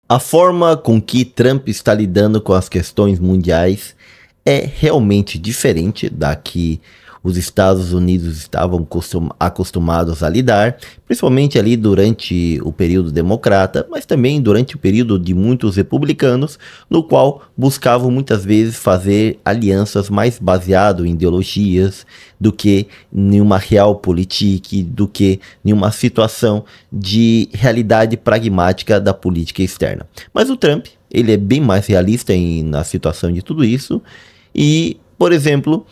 A forma com que Trump está lidando com as questões mundiais é realmente diferente da que os Estados Unidos estavam acostumados a lidar, principalmente ali durante o período democrata, mas também durante o período de muitos republicanos, no qual buscavam muitas vezes fazer alianças mais baseado em ideologias do que em uma realpolitik, do que em uma situação de realidade pragmática da política externa. Mas o Trump, ele é bem mais realista na situação de tudo isso e, por exemplo,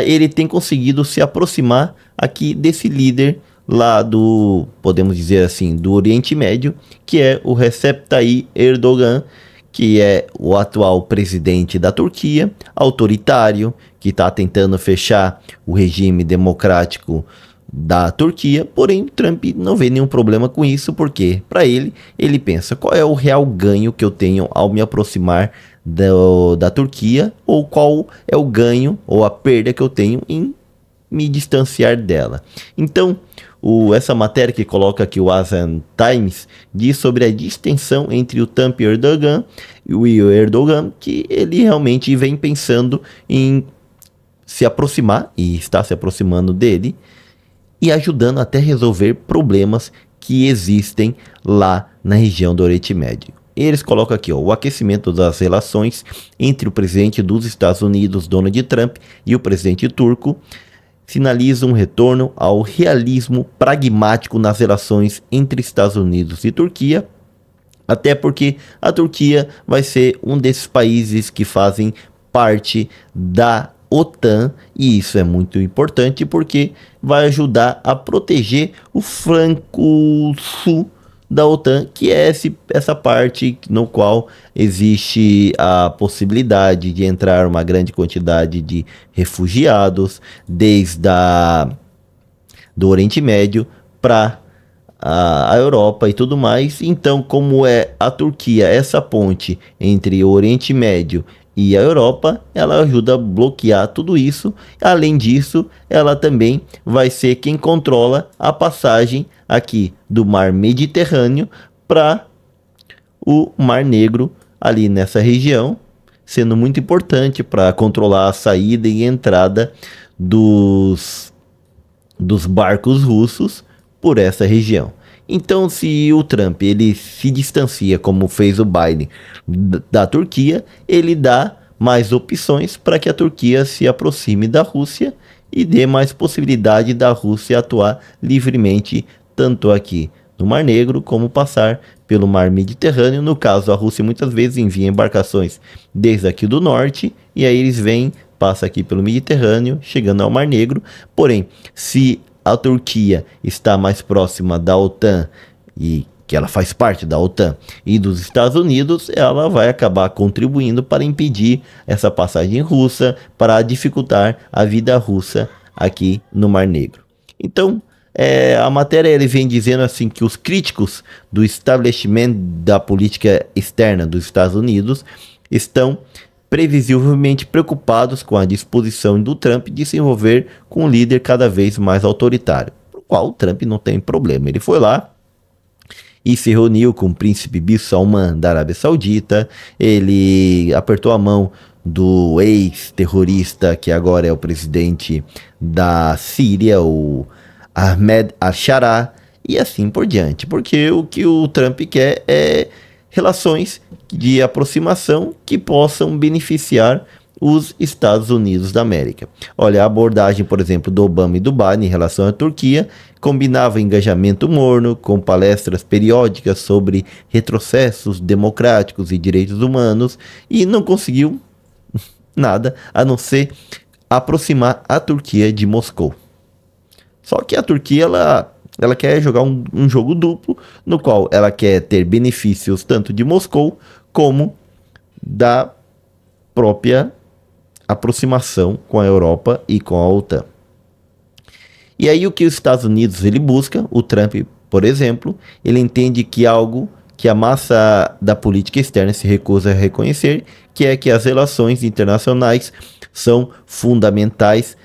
ele tem conseguido se aproximar aqui desse líder lá do, podemos dizer assim, do Oriente Médio, que é o Recep Tayyip Erdogan, que é o atual presidente da Turquia, autoritário, que está tentando fechar o regime democrático da Turquia, porém Trump não vê nenhum problema com isso, porque para ele pensa, qual é o real ganho que eu tenho ao me aproximar da Turquia, ou qual é o ganho ou a perda que eu tenho em me distanciar dela. Então, essa matéria que coloca aqui o Asian Times diz sobre a distensão entre o Trump e o Erdogan, que ele realmente vem pensando em se aproximar, e está se aproximando dele, e ajudando até resolver problemas que existem lá na região do Oriente Médio. Eles colocam aqui, ó, o aquecimento das relações entre o presidente dos Estados Unidos, Donald Trump, e o presidente turco sinaliza um retorno ao realismo pragmático nas relações entre Estados Unidos e Turquia, até porque a Turquia vai ser um desses países que fazem parte da OTAN, e isso é muito importante porque vai ajudar a proteger o flanco sul da OTAN, que é essa parte no qual existe a possibilidade de entrar uma grande quantidade de refugiados desde do Oriente Médio para a Europa e tudo mais. Então, como é a Turquia, essa ponte entre o Oriente Médio e a Europa, ela ajuda a bloquear tudo isso. Além disso, ela também vai ser quem controla a passagem aqui do Mar Mediterrâneo para o Mar Negro, ali nessa região, sendo muito importante para controlar a saída e entrada dos barcos russos por essa região. Então, se o Trump ele se distancia, como fez o Biden, da Turquia, ele dá mais opções para que a Turquia se aproxime da Rússia e dê mais possibilidade da Rússia atuar livremente, tanto aqui no Mar Negro, como passar pelo Mar Mediterrâneo. No caso, a Rússia muitas vezes envia embarcações desde aqui do norte, e aí eles vêm, passam aqui pelo Mediterrâneo, chegando ao Mar Negro. Porém, se a Turquia está mais próxima da OTAN, e que ela faz parte da OTAN, e dos Estados Unidos, ela vai acabar contribuindo para impedir essa passagem russa, para dificultar a vida russa aqui no Mar Negro. Então, a matéria ele vem dizendo assim que os críticos do estabelecimento da política externa dos Estados Unidos estão previsivelmente preocupados com a disposição do Trump de se envolver com um líder cada vez mais autoritário, o qual o Trump não tem problema. Ele foi lá e se reuniu com o príncipe Bin Salman da Arábia Saudita, ele apertou a mão do ex-terrorista que agora é o presidente da Síria, o Ahmed al-Sharaa, e assim por diante, porque o que o Trump quer é relações de aproximação que possam beneficiar os Estados Unidos da América. Olha, a abordagem, por exemplo, do Obama e do Biden em relação à Turquia combinava engajamento morno com palestras periódicas sobre retrocessos democráticos e direitos humanos, e não conseguiu nada a não ser aproximar a Turquia de Moscou. Só que a Turquia, ela quer jogar um jogo duplo, no qual ela quer ter benefícios tanto de Moscou, como da própria aproximação com a Europa e com a OTAN. E aí o que os Estados Unidos ele busca, o Trump, por exemplo, ele entende que algo que a massa da política externa se recusa a reconhecer, que é que as relações internacionais são fundamentais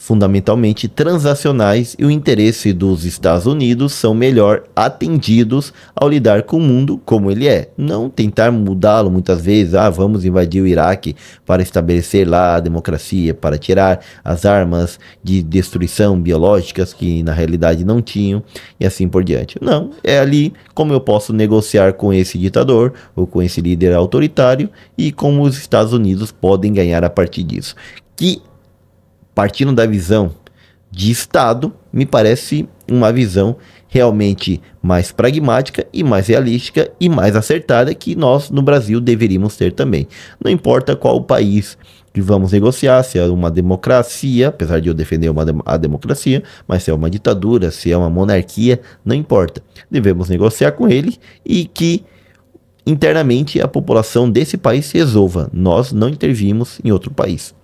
fundamentalmente transacionais e o interesse dos Estados Unidos são melhor atendidos ao lidar com o mundo como ele é. Não tentar mudá-lo muitas vezes, vamos invadir o Iraque para estabelecer lá a democracia, para tirar as armas de destruição biológicas que na realidade não tinham e assim por diante. Não, é ali como eu posso negociar com esse ditador ou com esse líder autoritário e como os Estados Unidos podem ganhar a partir disso. Que partindo da visão de Estado, me parece uma visão realmente mais pragmática e mais realística e mais acertada que nós no Brasil deveríamos ter também. Não importa qual o país que vamos negociar, se é uma democracia, apesar de eu defender a democracia, mas se é uma ditadura, se é uma monarquia, não importa. Devemos negociar com ele e que internamente a população desse país resolva. Nós não intervimos em outro país.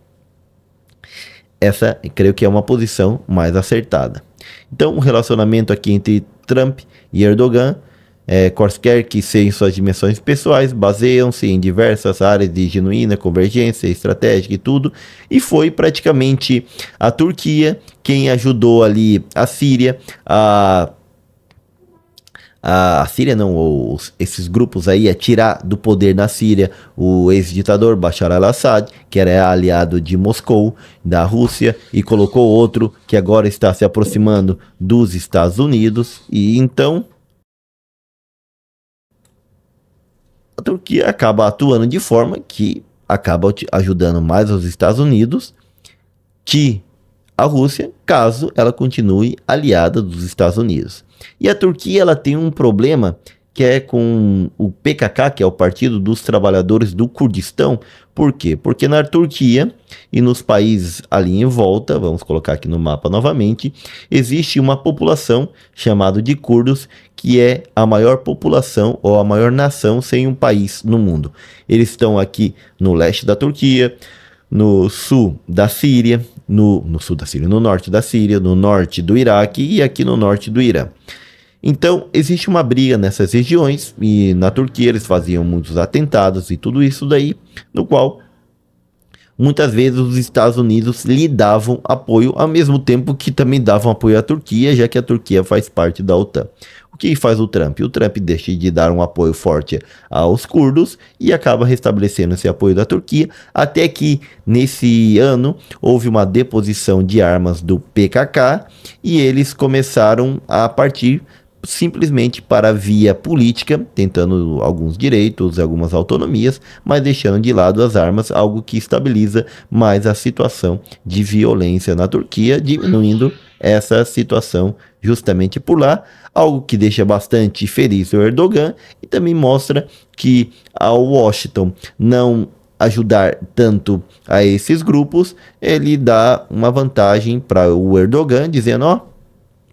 Essa, creio que é uma posição mais acertada. Então, o relacionamento aqui entre Trump e Erdogan, quaisquer que sejam suas dimensões pessoais, baseiam-se em diversas áreas de genuína convergência estratégica e tudo, e foi praticamente a Turquia quem ajudou ali a Síria esses grupos aí, a tirar do poder na Síria o ex-ditador Bashar al-Assad, que era aliado de Moscou, da Rússia, e colocou outro que agora está se aproximando dos Estados Unidos, e então a Turquia acaba atuando de forma que acaba ajudando mais os Estados Unidos que a Rússia, caso ela continue aliada dos Estados Unidos. E a Turquia ela tem um problema que é com o PKK, que é o Partido dos Trabalhadores do Kurdistão. Por quê? Porque na Turquia e nos países ali em volta, vamos colocar aqui no mapa novamente, existe uma população chamada de curdos, que é a maior população ou a maior nação sem um país no mundo. Eles estão aqui no leste da Turquia, no sul da Síria, no norte da Síria, no norte do Iraque e aqui no norte do Irã. Então, existe uma briga nessas regiões e na Turquia eles faziam muitos atentados e tudo isso daí, no qual muitas vezes os Estados Unidos lhe davam apoio, ao mesmo tempo que também davam apoio à Turquia, já que a Turquia faz parte da OTAN. O que faz o Trump? O Trump deixa de dar um apoio forte aos curdos e acaba restabelecendo esse apoio da Turquia, até que nesse ano houve uma deposição de armas do PKK e eles começaram a partir simplesmente para a via política, tentando alguns direitos, algumas autonomias, mas deixando de lado as armas, algo que estabiliza mais a situação de violência na Turquia, diminuindo essa situação justamente por lá, algo que deixa bastante feliz o Erdogan e também mostra que ao Washington não ajudar tanto a esses grupos, ele dá uma vantagem para o Erdogan, dizendo,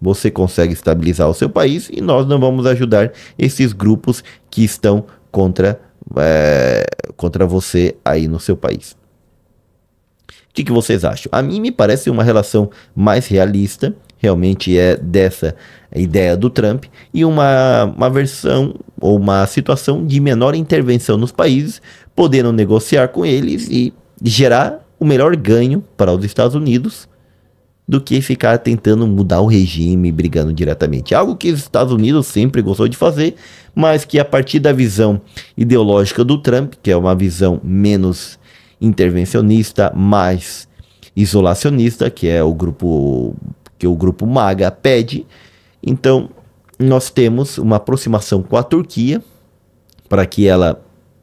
você consegue estabilizar o seu país e nós não vamos ajudar esses grupos que estão contra você aí no seu país. O que vocês acham? A mim me parece uma relação mais realista, realmente é dessa ideia do Trump, e uma versão ou uma situação de menor intervenção nos países, podendo negociar com eles e gerar o melhor ganho para os Estados Unidos, do que ficar tentando mudar o regime, brigando diretamente. Algo que os Estados Unidos sempre gostou de fazer, mas que a partir da visão ideológica do Trump, que é uma visão menos intervencionista, mais isolacionista, que é o grupo MAGA pede, então nós temos uma aproximação com a Turquia, para que ela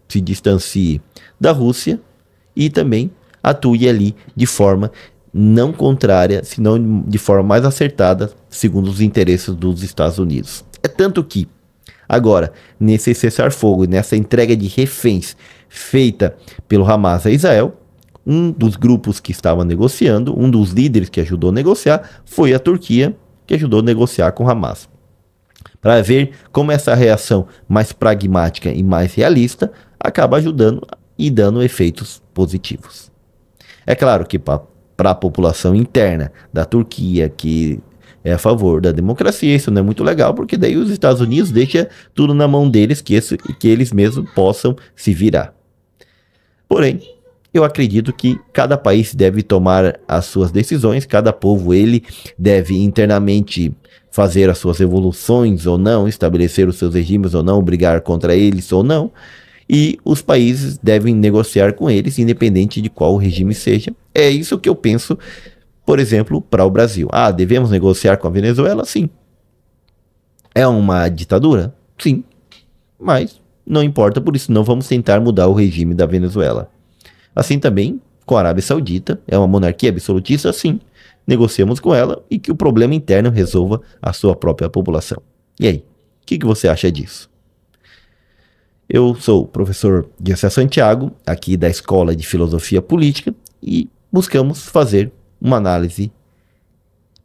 se distancie da Rússia e também atue ali de forma não contrária, senão de forma mais acertada, segundo os interesses dos Estados Unidos. É tanto que, agora, nesse cessar-fogo, nessa entrega de reféns feita pelo Hamas a Israel, um dos grupos que estava negociando, um dos líderes que ajudou a negociar, foi a Turquia, que ajudou a negociar com Hamas. Para ver como essa reação mais pragmática e mais realista acaba ajudando e dando efeitos positivos. É claro que para a população interna da Turquia, que é a favor da democracia, isso não é muito legal, porque daí os Estados Unidos deixam tudo na mão deles, que eles mesmos possam se virar. Porém, Eu acredito que cada país deve tomar as suas decisões, cada povo ele deve internamente fazer as suas evoluções ou não, estabelecer os seus regimes ou não, brigar contra eles ou não, e os países devem negociar com eles, independente de qual regime seja. É isso que eu penso, por exemplo, para o Brasil. Ah, devemos negociar com a Venezuela? Sim. É uma ditadura? Sim. Mas não importa, por isso não vamos tentar mudar o regime da Venezuela. Assim também com a Arábia Saudita, é uma monarquia absolutista, sim. Negociamos com ela e que o problema interno resolva a sua própria população. E aí, o que você acha disso? Eu sou o professor Gessé Santiago, aqui da Escola de Filosofia Política, e buscamos fazer uma análise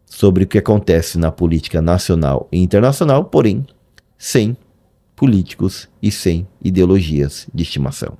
sobre o que acontece na política nacional e internacional, porém sem políticos e sem ideologias de estimação.